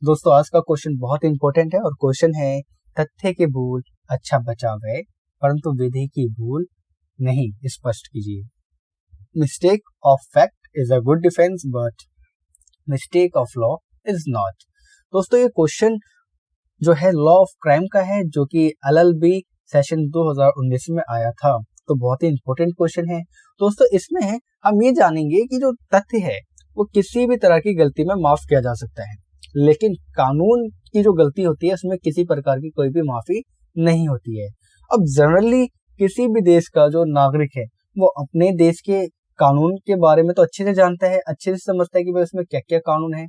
दोस्तों आज का क्वेश्चन बहुत इंपॉर्टेंट है और क्वेश्चन है तथ्य की भूल अच्छा बचाव है परंतु विधि की भूल नहीं स्पष्ट कीजिए। Mistake of fact is a good defence but mistake of law is not. दोस्तों ये क्वेश्चन जो है लॉ ऑफ क्राइम का है जो कि LLB सेशन 2019 में आया था, तो बहुत ही इंपॉर्टेंट क्वेश्चन है। दोस्तों इसमें हम ये जानेंगे कि जो तथ्य है वो किसी भी तरह की गलती में माफ किया जा सकता है, लेकिन कानून की जो गलती होती है उसमें किसी प्रकार की कोई भी माफी नहीं होती है। अब जनरली किसी भी देश का जो नागरिक है वो अपने देश के कानून के बारे में तो अच्छे से जानता है, अच्छे से समझता है कि भाई उसमें क्या क्या कानून है,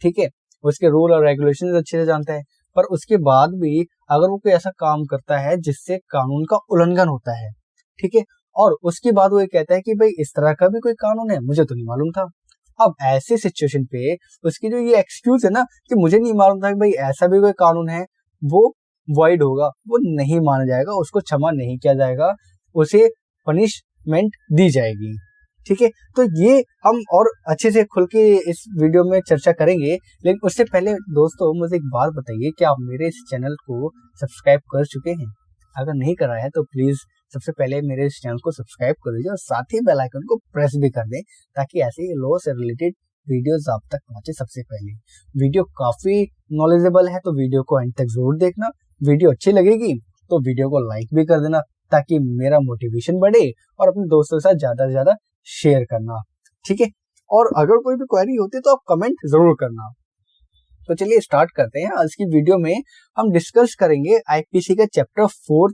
ठीक है, उसके रूल और रेगुलेशंस अच्छे से जानता है। पर उसके बाद भी अगर वो कोई ऐसा काम करता है जिससे कानून का उल्लंघन होता है, ठीक है, और उसके बाद वो ये कहता है कि भाई इस तरह का भी कोई कानून है, मुझे तो नहीं मालूम था। अब ऐसे सिचुएशन पे उसकी जो ये एक्सक्यूज है ना कि मुझे नहीं मालूम था कि भाई ऐसा भी कोई कानून है, वो वॉइड होगा, वो नहीं माना जाएगा, उसको क्षमा नहीं किया जाएगा, उसे पनिशमेंट दी जाएगी। ठीक है, तो ये हम और अच्छे से खुल के इस वीडियो में चर्चा करेंगे, लेकिन उससे पहले दोस्तों मुझे एक बात बताइए कि आप मेरे इस चैनल को सब्सक्राइब कर चुके हैं? अगर नहीं करा है तो प्लीज सबसे पहले मेरे इस चैनल को सब्सक्राइब कर दीजिए और साथ ही बेल आइकन को प्रेस भी कर दें ताकि ऐसे ही लॉ से रिलेटेड वीडियोस आप तक पहुंचे सबसे पहले। वीडियो काफी नॉलेजेबल है तो वीडियो को एंड तक जरूर देखना। वीडियो अच्छी लगेगी तो वीडियो को लाइक भी कर देना ताकि मेरा मोटिवेशन बढ़े और अपने दोस्तों के साथ ज्यादा से ज्यादा शेयर करना, ठीक है। और अगर कोई भी क्वेरी होती है तो आप कमेंट जरूर करना। तो चलिए स्टार्ट करते हैं। आज की वीडियो में हम डिस्कस करेंगे आईपीसी का चैप्टर 4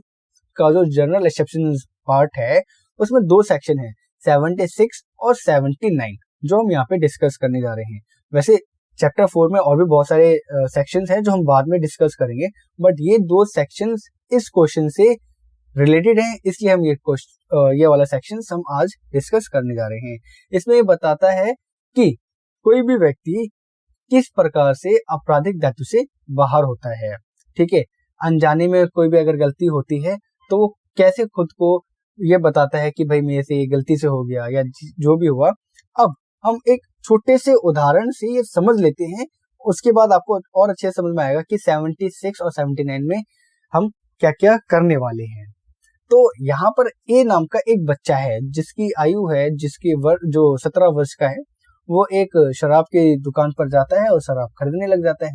का जो जनरल एक्सेप्शन पार्ट है, उसमें दो सेक्शन है 76 और 79 जो हम यहाँ पे डिस्कस करने जा रहे हैं। वैसे चैप्टर 4 में और भी बहुत सारे सेक्शंस हैं जो हम बाद में डिस्कस करेंगे, बट ये दो सेक्शंस इस क्वेश्चन से रिलेटेड है, इसलिए हम ये वाला सेक्शन हम आज डिस्कस करने जा रहे हैं। इसमें ये बताता है कि कोई भी व्यक्ति किस प्रकार से आपराधिक दायित्व से बाहर होता है, ठीक है। अनजाने में कोई भी अगर गलती होती है तो वो कैसे खुद को ये बताता है कि भाई मेरे से ये गलती से हो गया या जो भी हुआ। अब हम एक छोटे से उदाहरण से ये समझ लेते हैं, उसके बाद आपको और अच्छे से समझ में आएगा कि 76 और 79 में हम क्या क्या करने वाले हैं। तो यहाँ पर ए नाम का एक बच्चा है जिसकी आयु है, जिसकी जो 17 वर्ष का है, वो एक शराब की दुकान पर जाता है और शराब खरीदने लग जाता है।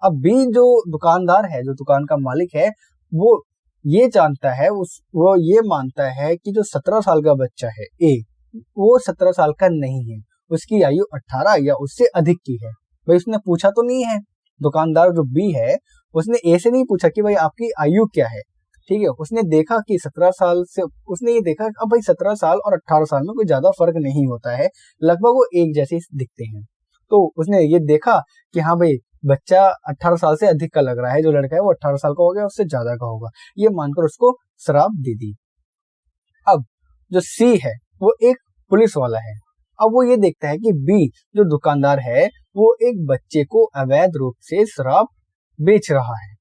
अब बी जो दुकानदार है, जो दुकान का मालिक है, वो ये जानता है, वो ये मानता है कि जो 17 साल का बच्चा है ए, वो 17 साल का नहीं है, उसकी आयु 18 या उससे अधिक की है। भाई उसने पूछा तो नहीं है, दुकानदार जो बी है उसने ए से नहीं पूछा कि भाई आपकी आयु क्या है, ठीक है। उसने देखा कि 17 साल से, उसने ये देखा अब भाई 17 साल और 18 साल में कोई ज्यादा फर्क नहीं होता है, लगभग वो एक जैसे दिखते हैं। तो उसने ये देखा कि हाँ भाई बच्चा 18 साल से अधिक का लग रहा है, जो लड़का है वो 18 साल का हो गया, उससे ज्यादा का होगा, ये मानकर उसको शराब दे दी। अब जो सी है वो एक पुलिस वाला है। अब वो ये देखता है कि बी जो दुकानदार है वो एक बच्चे को अवैध रूप से शराब बेच रहा है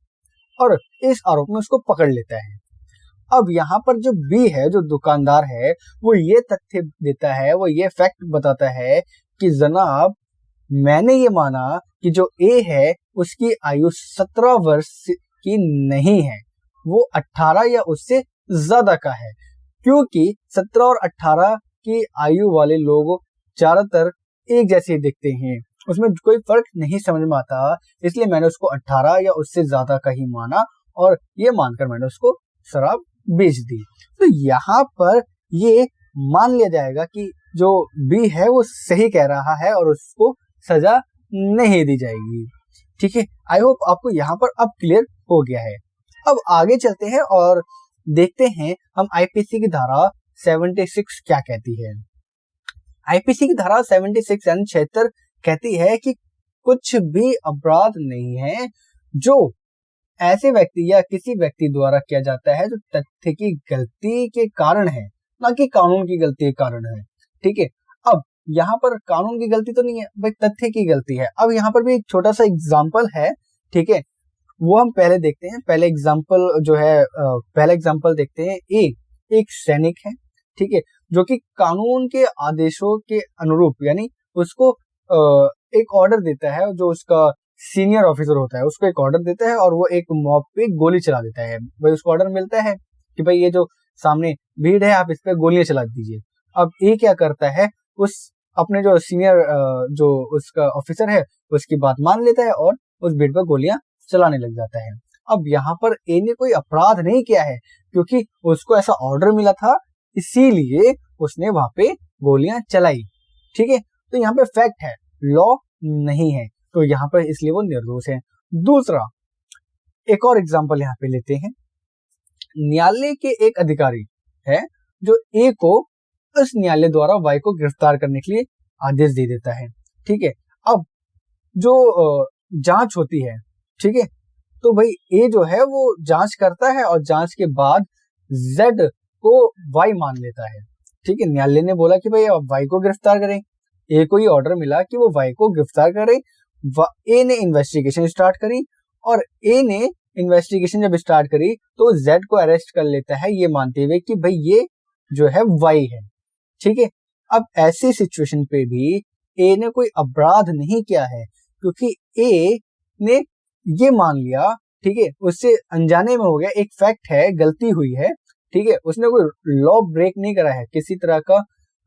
और इस आरोप में उसको पकड़ लेता है। अब यहाँ पर जो बी है, जो दुकानदार है, वो ये तथ्य देता है, वो ये फैक्ट बताता है कि जनाब मैंने ये माना कि जो ए है उसकी आयु 17 वर्ष की नहीं है, वो 18 या उससे ज्यादा का है, क्योंकि 17 और 18 की आयु वाले लोग ज्यादातर एक जैसे दिखते हैं, उसमें कोई फर्क नहीं समझ में आता, इसलिए मैंने उसको 18 या उससे ज्यादा का ही माना और ये मानकर मैंने उसको शराब बेच दी। तो यहाँ पर ये मान लिया जाएगा कि जो बी है वो सही कह रहा है और उसको सजा नहीं दी जाएगी, ठीक है। आई होप आपको यहाँ पर अब क्लियर हो गया है। अब आगे चलते हैं और देखते हैं हम आईपीसी की धारा 76 क्या कहती है। आईपीसी की धारा 76 यानी 76 कहती है कि कुछ भी अपराध नहीं है जो ऐसे व्यक्ति या किसी व्यक्ति द्वारा किया जाता है जो तथ्य की गलती के कारण है, ना कि कानून की गलती के कारण है, ठीक है। अब यहाँ पर कानून की गलती तो नहीं है भाई, तथ्य की गलती है। अब यहाँ पर भी एक छोटा सा एग्जाम्पल है, ठीक है, वो हम पहले देखते हैं। पहले एग्जाम्पल जो है, पहला एग्जाम्पल देखते हैं। एक सैनिक है, ठीक है, जो कि कानून के आदेशों के अनुरूप यानी उसको एक ऑर्डर देता है, जो उसका सीनियर ऑफिसर होता है, उसको एक ऑर्डर देता है और वो एक मॉब पे गोली चला देता है। भाई उसको ऑर्डर मिलता है कि भाई ये जो सामने भीड़ है आप इस पे गोलियां चला दीजिए। अब ये क्या करता है, उस अपने जो सीनियर जो उसका ऑफिसर है उसकी बात मान लेता है और उस भीड़ पर गोलियां चलाने लग जाता है। अब यहाँ पर ए ने कोई अपराध नहीं किया है, क्योंकि उसको ऐसा ऑर्डर मिला था, इसीलिए उसने वहां पे गोलियां चलाई। ठीक है, तो यहाँ पे फैक्ट है, लॉ नहीं है, तो यहाँ पर इसलिए वो निर्दोष है। दूसरा एक और एग्जांपल यहाँ पे लेते हैं। न्यायालय के एक अधिकारी है जो ए को उस न्यायालय द्वारा वाई को गिरफ्तार करने के लिए आदेश दे देता है। ठीक है, अब जो जांच होती है, ठीक है, तो भाई ए जो है वो जांच करता है और जांच के बाद जेड को वाई मान लेता है। ठीक है, न्यायालय ने बोला कि भाई अब वाई को गिरफ्तार करें, ए को ये ऑर्डर मिला कि वो वाई को गिरफ्तार करे। ए ने इन्वेस्टिगेशन स्टार्ट करी और ए ने इन्वेस्टिगेशन जब स्टार्ट करी तो जेड को अरेस्ट कर लेता है, ये मानते हुए कि भाई ये जो है वाई है। ठीक है, अब ऐसी सिचुएशन पे भी ए ने कोई अपराध नहीं किया है, क्योंकि ए ने ये मान लिया, ठीक है, उससे अनजाने में हो गया, एक फैक्ट है, गलती हुई है। ठीक है, उसने कोई लॉ ब्रेक नहीं करा है, किसी तरह का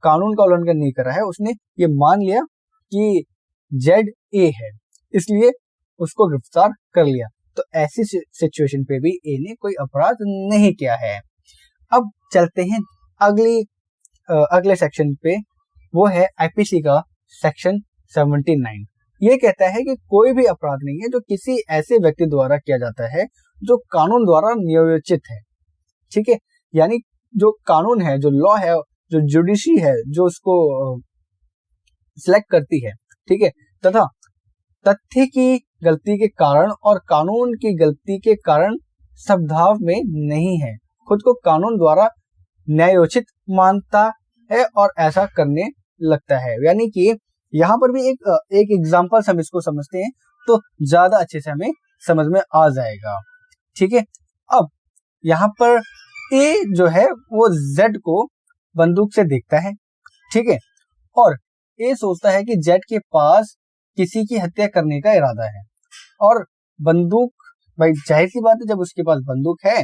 कानून का उल्लंघन नहीं करा है, उसने ये मान लिया कि जेड ए है, इसलिए उसको गिरफ्तार कर लिया। तो ऐसी सिचुएशन पे भी ए ने कोई अपराध नहीं किया है। अब चलते हैं अगले सेक्शन पे, वो है आईपीसी का सेक्शन 79। ये कहता है कि कोई भी अपराध नहीं है जो किसी ऐसे व्यक्ति द्वारा किया जाता है जो कानून द्वारा नियोजित है। ठीक है, यानी जो कानून है, जो लॉ है, जो जुडिशरी है, जो उसको सिलेक्ट करती है, ठीक है, तथा तथ्य की गलती के कारण और कानून की गलती के कारण सद्भाव में नहीं है, खुद को कानून द्वारा न्यायोचित मानता है और ऐसा करने लगता है। यानी कि यहाँ पर भी एक एग्जांपल हम इसको समझते हैं तो ज्यादा अच्छे से हमें समझ में आ जाएगा। ठीक है, अब यहाँ पर ए जो है वो जेड को बंदूक से देखता है। ठीक है, और ए सोचता है कि जेड के पास किसी की हत्या करने का इरादा है और बंदूक, भाई जाहिर सी बात है, जब उसके पास बंदूक है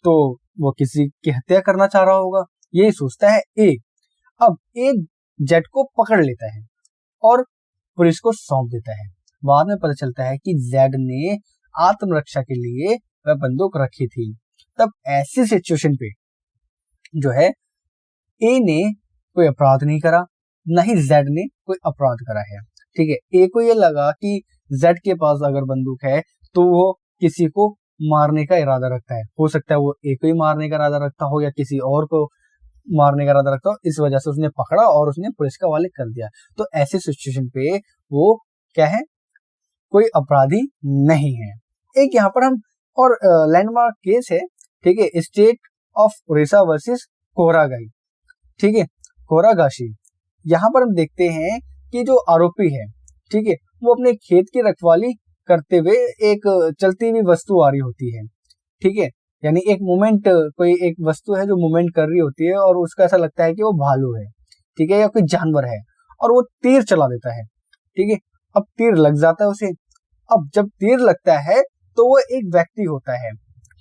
तो वो किसी की हत्या करना चाह रहा होगा, यही सोचता है ए। अब ए जेड को पकड़ लेता है और पुलिस को सौंप देता है। बाद में पता चलता है कि जेड ने आत्मरक्षा के लिए वह बंदूक रखी थी। तब ऐसी सिचुएशन पे जो है ए ने कोई अपराध नहीं करा, न ही जेड ने कोई अपराध करा है। ठीक है, ए को ये लगा कि जेड के पास अगर बंदूक है तो वो किसी को मारने का इरादा रखता है, हो सकता है वो ए को ही मारने का इरादा रखता हो या किसी और को मारने का इरादा रखता हो, इस वजह से उसने पकड़ा और उसने पुलिस का हवाले कर दिया। तो ऐसी सिचुएशन पे वो क्या है, कोई अपराधी नहीं है। एक यहाँ पर हम और लैंडमार्क केस है, ठीक है, स्टेट ऑफ उड़ीसा वर्सेस कोरागाई। ठीक है, कोरागाशी। यहाँ पर हम देखते हैं कि जो आरोपी है, ठीक है, वो अपने खेत की रखवाली करते हुए एक चलती हुई वस्तु आ रही होती है। ठीक है, यानी एक मूवमेंट, कोई एक वस्तु है जो मूवमेंट कर रही होती है और उसका ऐसा लगता है कि वो भालू है, ठीक है, या कोई जानवर है, और वो तीर चला देता है। ठीक है, अब तीर लग जाता है उसे। अब जब तीर लगता है तो वो एक व्यक्ति होता है,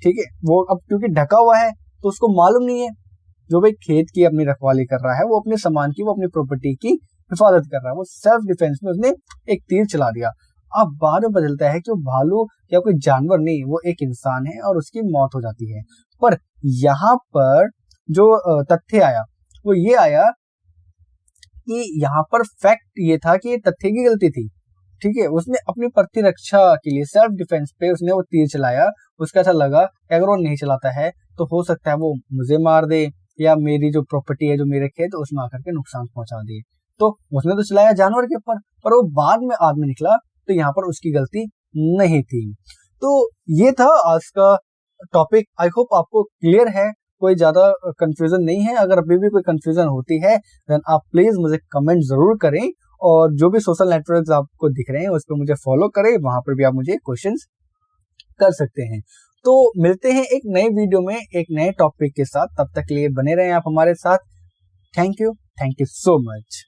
ठीक है, वो अब क्योंकि ढका हुआ है तो उसको मालूम नहीं है, जो भाई खेत की अपनी रखवाली कर रहा है, वो अपने सामान की, वो अपनी प्रॉपर्टी की हिफाजत कर रहा है, वो सेल्फ डिफेंस में उसने एक तीर चला दिया। अब बाद में बदलता है कि वो भालू या कोई जानवर नहीं, वो एक इंसान है और उसकी मौत हो जाती है। पर यहाँ पर जो तथ्य आया वो ये आया कि यहाँ पर फैक्ट ये था कि ये तथ्य की गलती थी। ठीक है, उसने अपनी प्रतिरक्षा के लिए, सेल्फ डिफेंस पे उसने वो तीर चलाया। उसका ऐसा लगा कि अगर वो नहीं चलाता है तो हो सकता है वो मुझे मार दे या मेरी जो प्रॉपर्टी है, जो मेरे खेत, उसमें आकर के नुकसान पहुंचा दे। तो उसने तो चलाया जानवर के ऊपर, पर वो बाद में आदमी निकला, तो यहाँ पर उसकी गलती नहीं थी। तो ये था आज का टॉपिक। आई होप आपको क्लियर है, कोई ज्यादा कंफ्यूजन नहीं है। अगर अभी भी कोई कंफ्यूजन होती है देन आप प्लीज मुझे कमेंट जरूर करें, और जो भी सोशल नेटवर्क्स आपको दिख रहे हैं उस पर मुझे फॉलो करें, वहां पर भी आप मुझे क्वेश्चंस कर सकते हैं। तो मिलते हैं एक नए वीडियो में एक नए टॉपिक के साथ, तब तक के लिए बने रहें आप हमारे साथ। Thank you so much.